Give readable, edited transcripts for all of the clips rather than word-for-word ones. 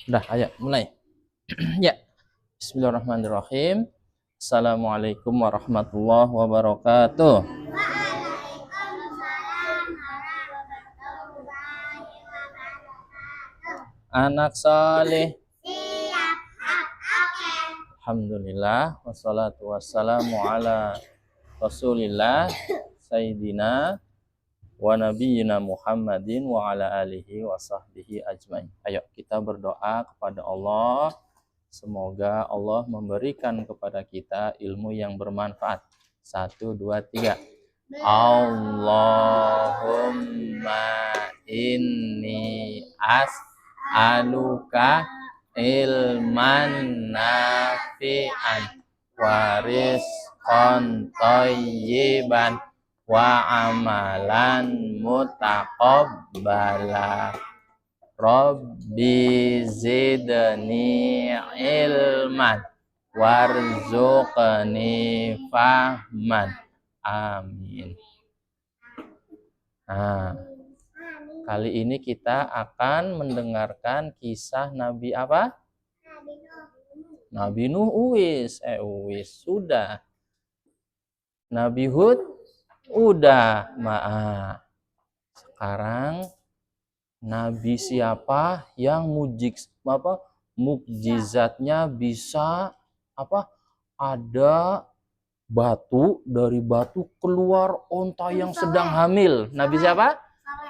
Udah, ayo mulai. Ya, Bismillahirrahmanirrahim. Assalamualaikum warahmatullahi wabarakatuh. Anak saleh. Alhamdulillah wassalatu wassalamu ala Rasulillah Sayyidina wa nabiyyina Muhammadin wa ala alihi wa sahbihi ajmain. Ayo kita berdoa kepada Allah. Semoga Allah memberikan kepada kita ilmu yang bermanfaat. 1, 2, 3. Allahumma inni as'aluka ilman nafi'an wa rizqan thayyiban wa amalan mutaqabbala. Rabbi zidni ilman warzuqni fahman. Amin. Nah, kali ini kita akan mendengarkan kisah Nabi apa? Nabi Nuh. Uwis sudah. Nabi Hud udah. Maaf. Sekarang Nabi siapa yang mukjizatnya bisa ada dari batu keluar onta yang sedang hamil. Nabi siapa?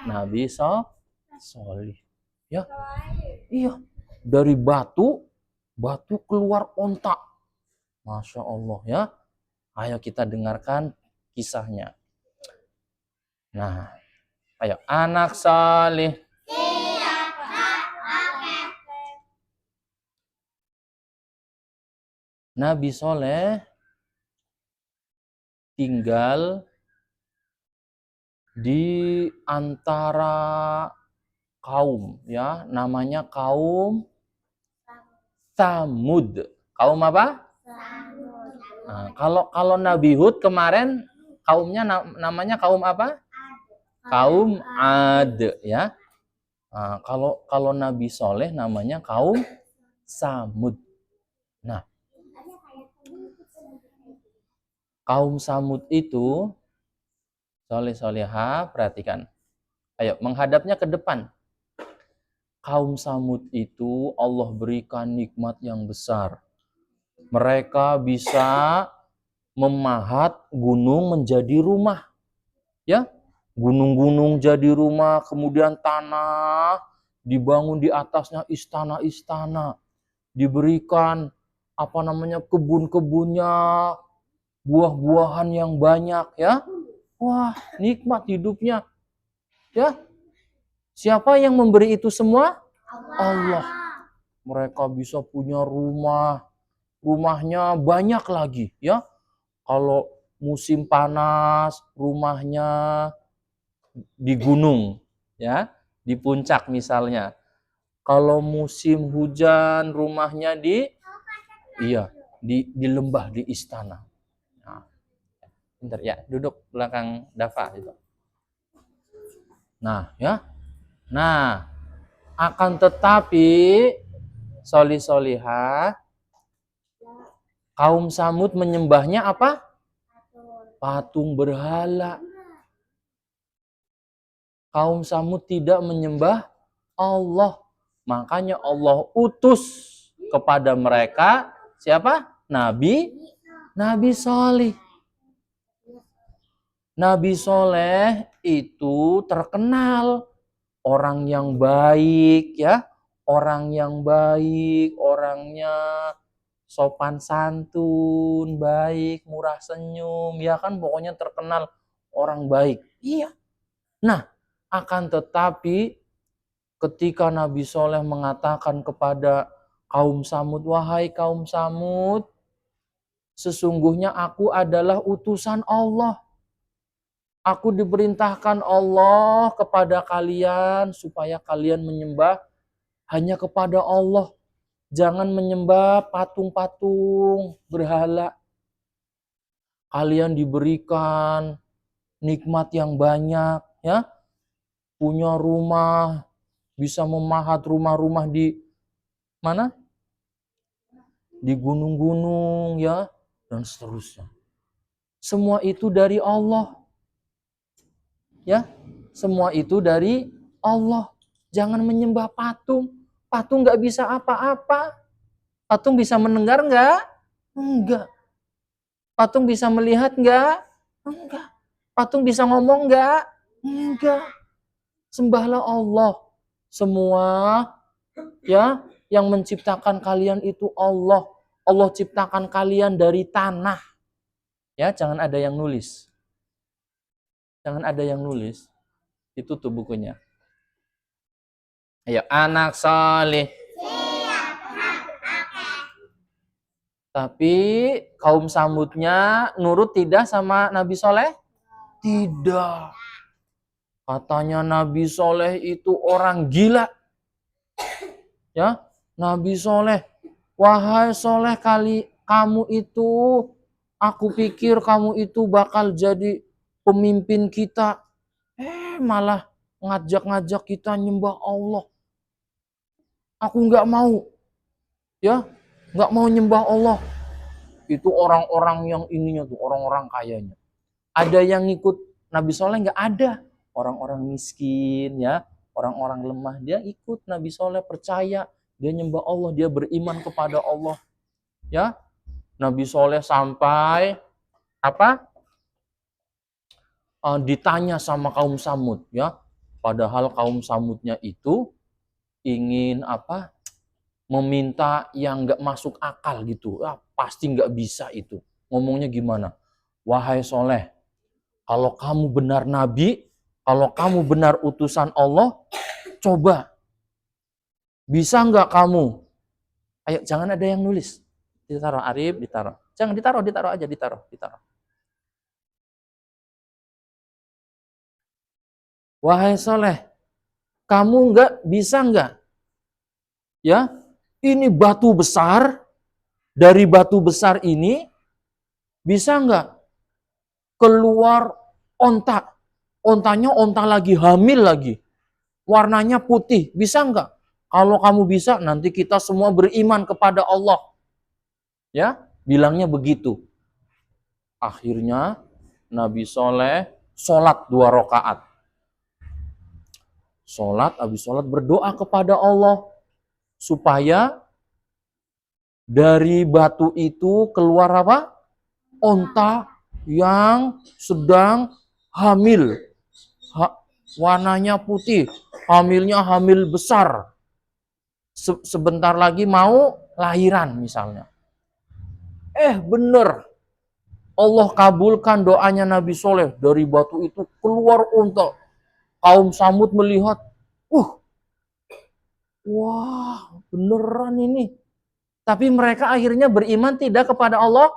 Nabi Sholih. Ya. Iya. Dari batu keluar onta. Masya Allah ya. Ayo kita dengarkan kisahnya. Nah, ayo anak saleh. Nabi Soleh tinggal di antara kaum, ya, namanya kaum Tsamud. Kaum apa? Nah, kalau Nabi Hud kemarin kaumnya namanya kaum apa? Kaum Ad, ya. Nah, kalau Nabi Soleh namanya kaum Samud. Nah, kaum Samud itu soleh-soleha, perhatikan. Ayo, menghadapnya ke depan. Kaum Samud itu Allah berikan nikmat yang besar. Mereka bisa memahat gunung menjadi rumah. Ya, gunung-gunung jadi rumah, kemudian tanah dibangun di atasnya istana-istana. Diberikan kebun-kebunnya, buah-buahan yang banyak, ya. Wah, nikmat hidupnya. Ya. Siapa yang memberi itu semua? Allah. Mereka bisa punya rumah, rumahnya banyak lagi, ya. Kalau musim panas, rumahnya di gunung, ya, di puncak misalnya. Kalau musim hujan, rumahnya di lembah, di istana. Nah, bentar ya, duduk belakang Dava itu. Nah, ya. Nah, akan tetapi solih-solihah, kaum Samud menyembahnya apa? Patung berhala. Kaum Samud tidak menyembah Allah. Makanya Allah utus kepada mereka siapa? Nabi Sholih. Nabi Soleh itu terkenal orang yang baik, ya. Orang yang baik, orangnya sopan santun, baik, murah senyum, ya kan, pokoknya terkenal orang baik. Iya. Nah, akan tetapi ketika Nabi Soleh mengatakan kepada kaum Samud, wahai kaum Samud, sesungguhnya aku adalah utusan Allah. Aku diperintahkan Allah kepada kalian supaya kalian menyembah hanya kepada Allah. Jangan menyembah patung-patung berhala. Kalian diberikan nikmat yang banyak, ya. Punya rumah, bisa memahat rumah-rumah di mana? Di gunung-gunung ya, dan seterusnya. Semua itu dari Allah. Ya, semua itu dari Allah. Jangan menyembah patung. Patung nggak bisa apa-apa. Patung bisa mendengar nggak? Enggak. Patung bisa melihat nggak? Enggak. Patung bisa ngomong nggak? Enggak. Sembahlah Allah. Semua ya yang menciptakan kalian itu Allah. Allah ciptakan kalian dari tanah. Ya, jangan ada yang nulis. Jangan ada yang nulis. Itu tuh bukunya. Ayo, anak saleh. Tapi kaum Samudnya nurut tidak sama Nabi Soleh? Tidak. Katanya Nabi Soleh itu orang gila. Ya, Nabi Soleh. Wahai Soleh, kamu itu, aku pikir kamu itu bakal jadi pemimpin kita. Malah ngajak-ngajak kita nyembah Allah. Aku nggak mau. Ya, nggak mau nyembah Allah. Itu orang-orang yang ininya tuh, orang-orang kayanya. Ada yang ngikut Nabi Soleh? Nggak ada. Orang-orang miskin ya, orang-orang lemah, dia ikut Nabi Soleh, percaya, dia nyembah Allah, dia beriman kepada Allah. Ya, Nabi Soleh sampai apa? Ditanya sama kaum Samud ya. Padahal kaum Samudnya itu ingin apa? Meminta yang nggak masuk akal gitu. Pasti nggak bisa itu. Ngomongnya gimana? Wahai Soleh, kalau kamu benar nabi, kalau kamu benar utusan Allah, coba. Bisa nggak kamu? Ayo, jangan ada yang nulis. Ditaruh, Arif, ditaruh. Jangan ditaruh aja, ditaruh. Wahai Soleh, kamu bisa nggak? Ya, ini batu besar, dari batu besar ini, bisa nggak keluar onta? Ontanya onta lagi, hamil lagi. Warnanya putih, bisa nggak? Kalau kamu bisa, nanti kita semua beriman kepada Allah. Ya, bilangnya begitu. Akhirnya Nabi Soleh sholat 2 rakaat. Habis sholat berdoa kepada Allah supaya dari batu itu keluar apa? Onta yang sedang hamil. Warnanya putih, hamilnya hamil besar. Sebentar lagi mau lahiran misalnya. Bener. Allah kabulkan doanya Nabi Soleh. Dari batu itu keluar unta. Kaum Samud melihat, wah beneran ini. Tapi mereka akhirnya beriman tidak kepada Allah?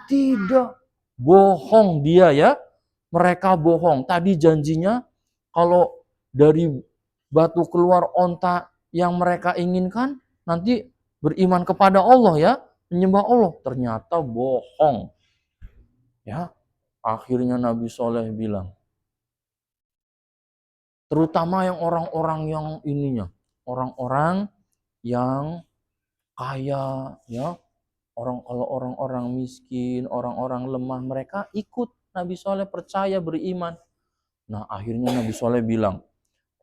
Tidak. Bohong dia ya. Mereka bohong. Tadi janjinya kalau dari batu keluar onta yang mereka inginkan, nanti beriman kepada Allah ya. Menyembah Allah. Ternyata bohong. Ya, akhirnya Nabi Soleh bilang, terutama yang orang-orang yang ininya, orang-orang yang kaya, ya, kalau orang-orang miskin, orang-orang lemah, mereka ikut Nabi Soleh, percaya, beriman. Nah, akhirnya Nabi Soleh bilang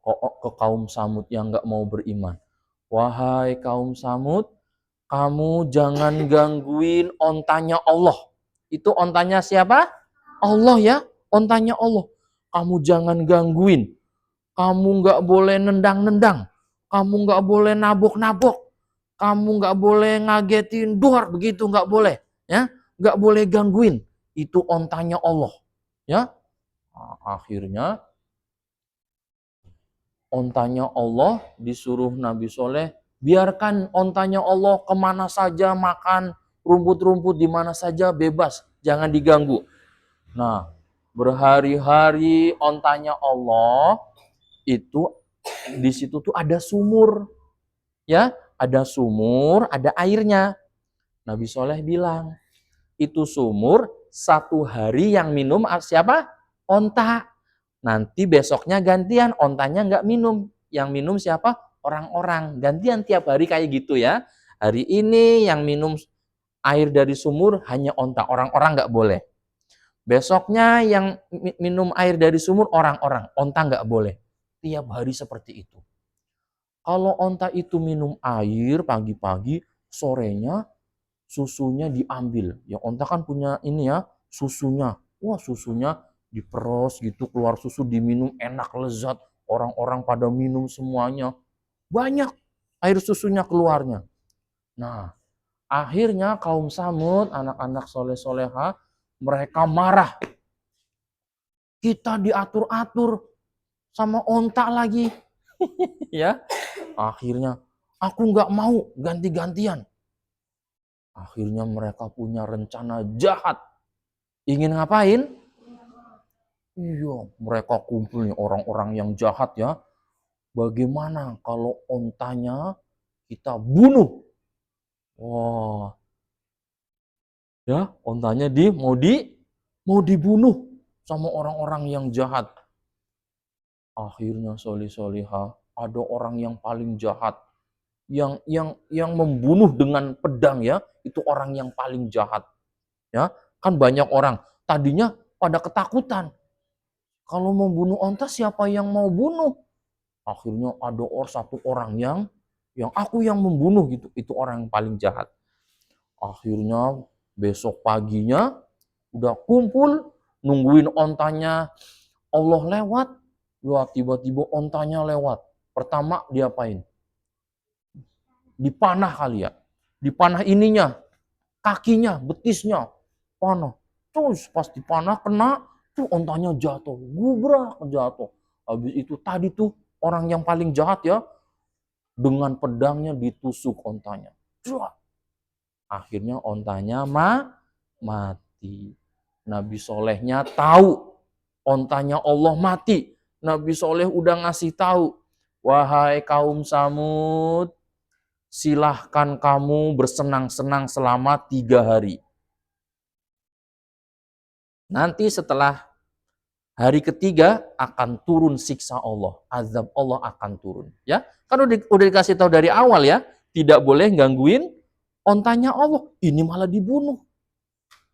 ke kaum Samud yang nggak mau beriman, wahai kaum Samud, kamu jangan gangguin ontanya Allah. Itu ontanya siapa? Allah ya, ontanya Allah. Kamu jangan gangguin. Kamu nggak boleh nendang-nendang. Kamu nggak boleh nabok-nabok. Kamu nggak boleh ngagetin duar, begitu nggak boleh. Ya, nggak boleh gangguin. Itu ontanya Allah. Ya, akhirnya ontanya Allah disuruh Nabi Soleh, biarkan ontanya Allah kemana saja makan rumput-rumput di mana saja bebas, jangan diganggu. Nah, berhari-hari ontanya Allah itu di situ tuh ada sumur, ya, ada sumur, ada airnya. Nabi Soleh bilang, itu sumur 1 hari yang minum siapa? Onta. Nanti besoknya gantian, ontanya nggak minum. Yang minum siapa? orang-orang. Gantian tiap hari kayak gitu ya. Hari ini yang minum air dari sumur hanya onta, orang-orang nggak boleh. Besoknya yang minum air dari sumur orang-orang, onta nggak boleh. Tiap hari seperti itu. Kalau onta itu minum air pagi-pagi, sorenya susunya diambil. Ya onta kan punya ini ya, susunya. Wah susunya diperos gitu, keluar susu diminum enak lezat. Orang-orang pada minum semuanya. Banyak air susunya keluarnya. Nah, akhirnya kaum Samud, anak-anak soleh-soleha, mereka marah. Kita diatur-atur sama onta lagi. Ya, akhirnya aku nggak mau ganti-gantian. Akhirnya mereka punya rencana jahat. Ingin ngapain? Iya, mereka kumpul nih orang-orang yang jahat ya. Bagaimana kalau ontanya kita bunuh? Wah, ya, ontanya mau dibunuh sama orang-orang yang jahat. Akhirnya solih-solihah, ada orang yang paling jahat, yang membunuh dengan pedang ya, itu orang yang paling jahat. Ya, kan banyak orang tadinya pada ketakutan. Kalau mau bunuh onta siapa yang mau bunuh? Akhirnya ada satu orang yang aku yang membunuh gitu. Itu orang yang paling jahat. Akhirnya besok paginya udah kumpul nungguin ontanya Allah lewat. Wah, tiba-tiba ontanya lewat. Pertama diapain? Dipanah kali ya. Dipanah ininya, kakinya, betisnya. Panah. Terus pas dipanah kena, tuh ontanya jatuh. Gubrak jatuh. Habis itu tadi tuh orang yang paling jahat ya, dengan pedangnya ditusuk ontanya. Akhirnya ontanya mati. Nabi Solehnya tahu ontanya Allah mati. Nabi Soleh udah ngasih tahu, wahai kaum Samud, silahkan kamu bersenang-senang selama 3 hari. Nanti setelah hari ketiga akan turun siksa Allah, azab Allah akan turun. Ya, kan udah dikasih tahu dari awal ya, tidak boleh gangguin ontanya Allah. Ini malah dibunuh.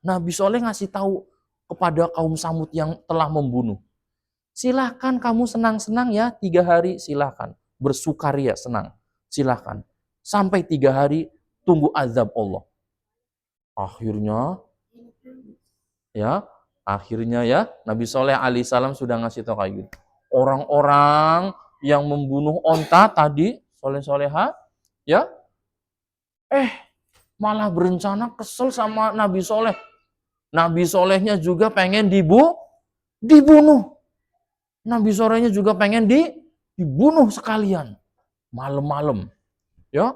Nabi Soleh ngasih tahu kepada kaum Samud yang telah membunuh. Silahkan kamu senang-senang ya 3 hari, silahkan. Bersukaria senang, silahkan. Sampai 3 hari tunggu azab Allah. Akhirnya ya Nabi Soleh alaihissalam sudah ngasih tahu kayak gitu. Orang-orang yang membunuh onta tadi, soleh-soleha, ya, malah berencana kesel sama Nabi Soleh. Nabi Solehnya juga pengen dibunuh. Nabi Solehnya juga pengen dibunuh sekalian. Malam-malam. Ya,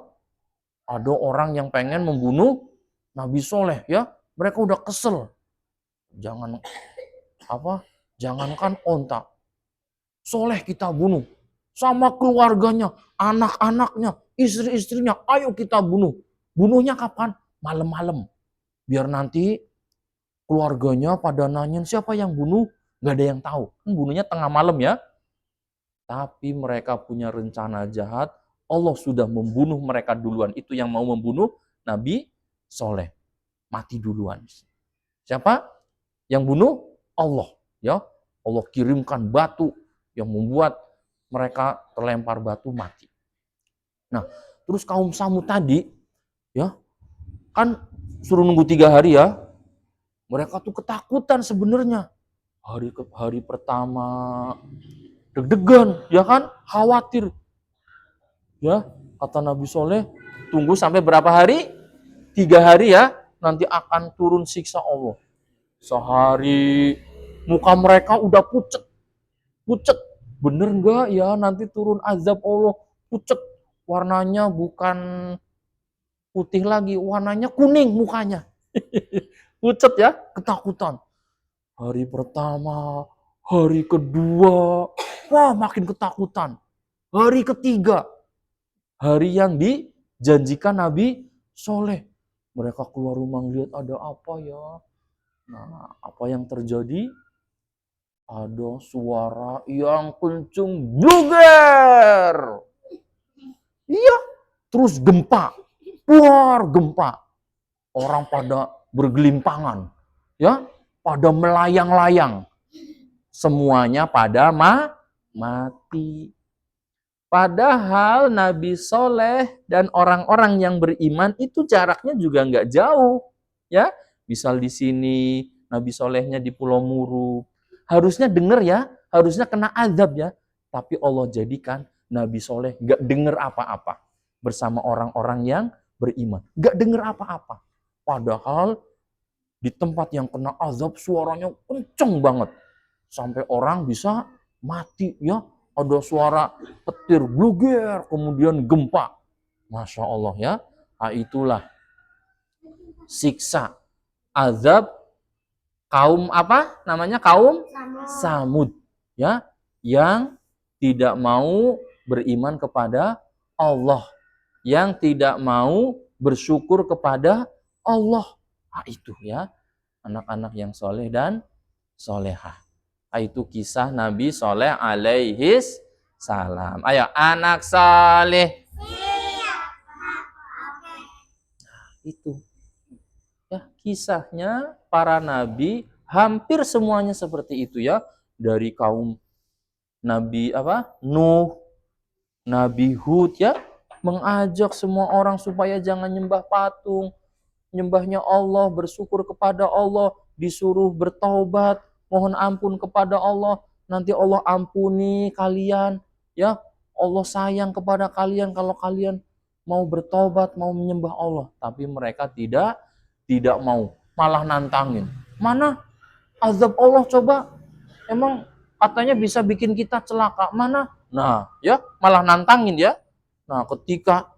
ada orang yang pengen membunuh Nabi Soleh. Ya, mereka udah kesel. Jangankan onta. Soleh kita bunuh. Sama keluarganya, anak-anaknya, istri-istrinya. Ayo kita bunuh. Bunuhnya kapan? Malam-malam. Biar nanti keluarganya pada nanyain siapa yang bunuh, gak ada yang tahu. Kan bunuhnya tengah malam ya. Tapi mereka punya rencana jahat. Allah sudah membunuh mereka duluan. Itu yang mau membunuh Nabi Soleh. Mati duluan. Siapa? Yang bunuh? Allah. Ya, Allah kirimkan batu yang membuat mereka terlempar batu mati. Nah, terus kaum Samud tadi, ya, kan suruh nunggu 3 hari ya. Mereka tuh ketakutan sebenarnya. Hari pertama deg-degan, ya kan? Khawatir. Ya, kata Nabi Soleh, tunggu sampai berapa hari? 3 hari ya, nanti akan turun siksa Allah. Sehari muka mereka udah pucet. Bener enggak ya nanti turun azab Allah? Pucet. Warnanya bukan putih lagi, warnanya kuning mukanya. Pucet ya, ketakutan. Hari pertama, hari kedua, wah makin ketakutan. Hari ketiga, hari yang dijanjikan Nabi Soleh. Mereka keluar rumah lihat ada apa ya. Nah, apa yang terjadi? Ada suara yang kenceng, bluger. Iya, terus gempa, buar gempa. Orang pada bergelimpangan, ya, pada melayang-layang. Semuanya pada mati. Padahal Nabi Soleh dan orang-orang yang beriman itu jaraknya juga nggak jauh, ya. Misal di sini Nabi Solehnya di Pulau Muru, harusnya denger ya, harusnya kena azab ya. Tapi Allah jadikan Nabi Soleh nggak denger apa-apa bersama orang-orang yang beriman, nggak denger apa-apa. Padahal di tempat yang kena azab suaranya kenceng banget sampai orang bisa mati ya. Ada suara petir gluger, kemudian gempa. Masya Allah ya. Nah, itulah siksa azab kaum apa namanya, kaum Samud ya, yang tidak mau beriman kepada Allah, yang tidak mau bersyukur kepada Allah. Nah, itu ya anak-anak yang soleh dan solehah. Itu kisah Nabi Soleh alaihis salam. Ayo anak soleh. Itu ya kisahnya para nabi, hampir semuanya seperti itu ya. Dari kaum Nabi Nuh, Nabi Hud ya, mengajak semua orang supaya jangan nyembah patung, nyembahnya Allah, bersyukur kepada Allah, disuruh bertaubat, mohon ampun kepada Allah, nanti Allah ampuni kalian, ya. Allah sayang kepada kalian kalau kalian mau bertobat, mau menyembah Allah. Tapi mereka tidak mau, malah nantangin. Mana azab Allah coba? Emang katanya bisa bikin kita celaka. Mana? Nah, ya, malah nantangin ya. Nah, ketika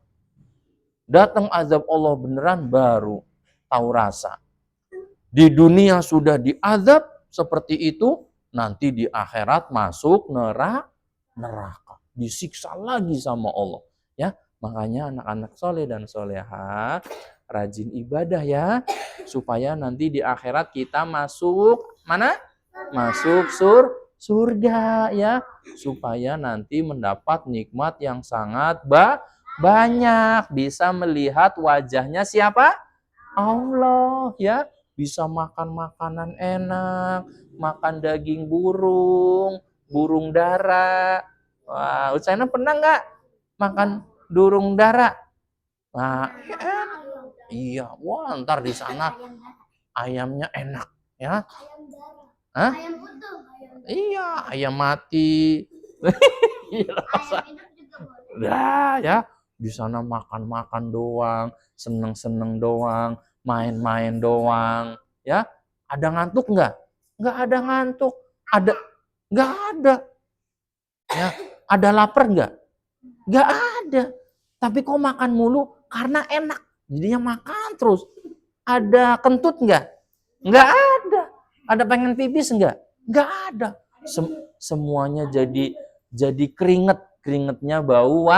datang azab Allah beneran baru tahu rasa. Di dunia sudah diazab seperti itu, nanti di akhirat masuk neraka, disiksa lagi sama Allah. Ya, makanya anak-anak soleh dan soleha rajin ibadah ya, supaya nanti di akhirat kita masuk mana? Masuk surga ya, supaya nanti mendapat nikmat yang sangat banyak, bisa melihat wajahnya siapa? Allah ya, bisa makan makanan enak, makan daging burung dara. Wah, Ucaina pernah nggak makan burung dara? Nah, iya, wah ntar di sana ayamnya enak ya. Hah? Iya, ayam mati. Iya, ya, di sana makan-makan doang, seneng-seneng doang, main-main doang, ya. Ada ngantuk nggak? Nggak ada ngantuk. Nggak ada. Ya, ada lapar nggak? Nggak ada. Tapi kok makan mulu karena enak, jadinya makan terus. Ada kentut nggak? Nggak ada. Ada pengen pipis nggak? Nggak ada. Semuanya jadi keringetnya bau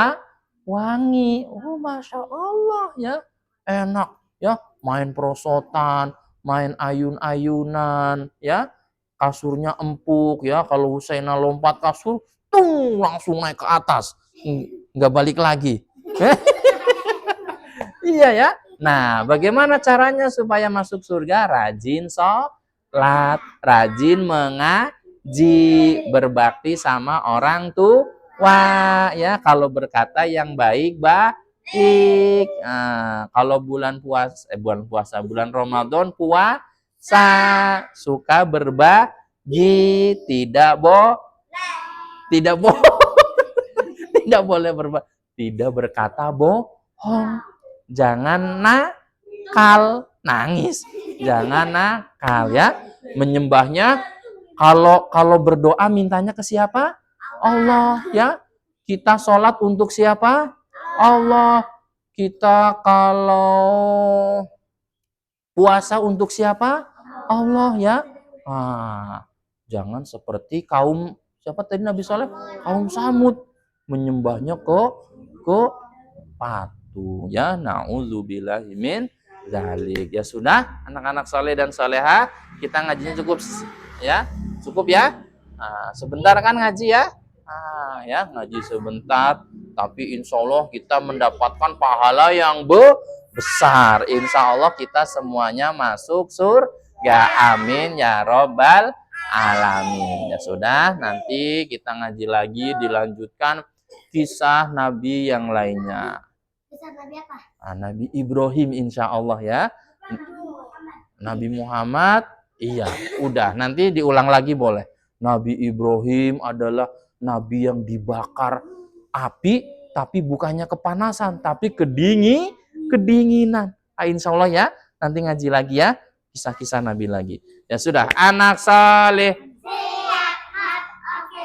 wangi. Oh, Masya Allah ya, enak ya, main prosotan, main ayun-ayunan ya, kasurnya empuk ya, kalau Husaina lompat kasur langsung naik ke atas, nggak balik lagi. Iya ya. Nah, bagaimana caranya supaya masuk surga? Rajin sholat, rajin mengaji, berbakti sama orang tua ya, kalau berkata yang baik. Nah, kalau bulan Ramadan puasa, suka berbagi, tidak tidak boleh tidak berkata bohong, jangan nakal, nangis, jangan nakal ya. Menyembahnya kalau berdoa mintanya ke siapa? Allah ya. Kita sholat untuk siapa? Allah. Kita kalau puasa untuk siapa? Allah ya. Nah, jangan seperti kaum siapa tadi Nabi Saleh? Kaum Samud, menyembahnya ke patung ya. Nauzubillahi min dzalik. Ya sudah, anak-anak soleh dan soleha, kita ngajinya cukup ya. Cukup ya. Nah, sebentar kan ngaji ya. Ya ngaji sebentar, tapi insya Allah kita mendapatkan pahala yang besar. Insya Allah kita semuanya masuk surga. Amin ya robbal alamin. Ya sudah, nanti kita ngaji lagi, dilanjutkan kisah Nabi yang lainnya. Kisah Nabi apa? Nabi Ibrahim insya Allah ya. Nabi Muhammad, iya, udah. Nanti diulang lagi boleh. Nabi Ibrahim adalah Nabi yang dibakar api, tapi bukannya kepanasan, tapi kedinginan. Insya Allah ya, nanti ngaji lagi ya, kisah-kisah Nabi lagi. Ya sudah, anak saleh.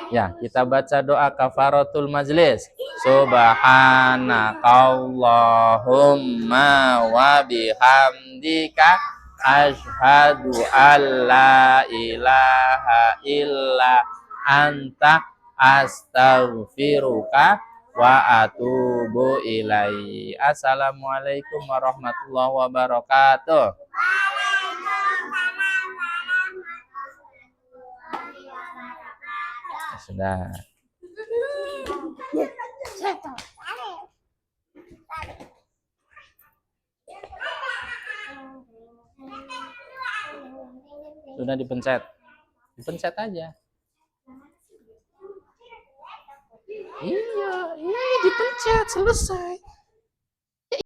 Ya, kita baca doa kafaratul majlis. Subhanakallahumma wa bihamdika asyhadu alla ilaha illa anta astaghfiruka wa atubu ilaihi. Assalamualaikum warahmatullahi wabarakatuh. Sudah. Sudah dipencet. Dipencet aja. Iya, dipencet, selesai.